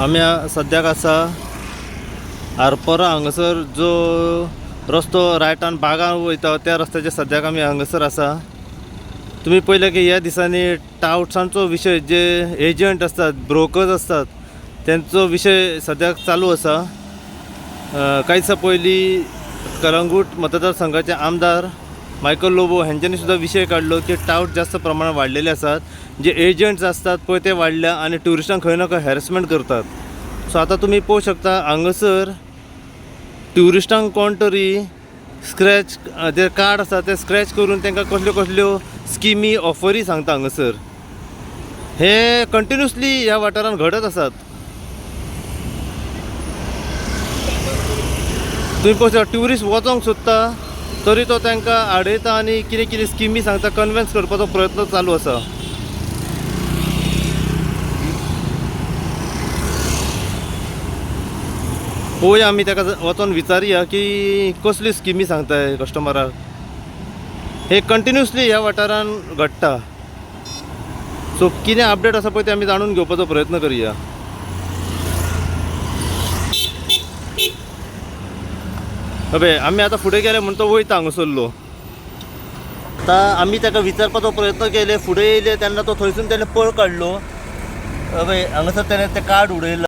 आम्ही सद्याक आसा आरपोरा हांगासर जो रस्तो रायटान बागा वयता त्या रस्त्याच्या सद्याक आमी हांगासर आसा। तुम्ही पळयलें की ह्या दिसांनी टाउट्सांचो विशय जे एजंट असतात ब्रोकर्स असतात त्यांचो विशय सद्याक चालू आसा। काही दिसा पयलीं कलंगूट मतदारसंघाचे आमदार मायकल लोबो हांच्यांनी सुद्धा विशय काढलो की टाउट जास्त प्रमाणात वाडलेले असतात, जे एजंट्स असतात पळय ते वाडल्या आणि ट्युरिस्टांक खंय ना खंय हॅरेसमेंट करतात। सो आता तुम्ही पळोवंक शकता हांगासर ट्युरिस्टांक कोण तरी स्क्रॅच जे कार्ड आसा ते स्क्रॅच करून तांकां कसल्यो कसल्यो स्किमी ऑफरी सांगता। हांगासर हे कंटिन्युअसली ह्या वाठारांत घडत आसात। तुम्ही पळोवंक शकता ट्युरिस्ट वचोंक सोदता तरी तो तांकां आडयता आनी कितें कितें स्किमी सांगता, कन्विन्स करपाचो प्रयत्न चालू आसा। पळोवया आमी ताका वचोन विचारया की कसली स्किमी सांगताय कस्टमराक। हे कंटिन्युअसली ह्या वाठारांत घडटा। सो कितें अपडेट आसा पळय ते आमी जाणून घेवपाचो प्रयत्न करुया। अबे आमी आतां फुडें गेले म्हणून तो वयता हांगासरलो। आतां आमी ताका विचारपाचो प्रयत्न केले, फुडें येयले तेन्ना तो थंयसून ताणें पळ काडलो। अबे हांगासर ताणें तें कार्ड उडयलां।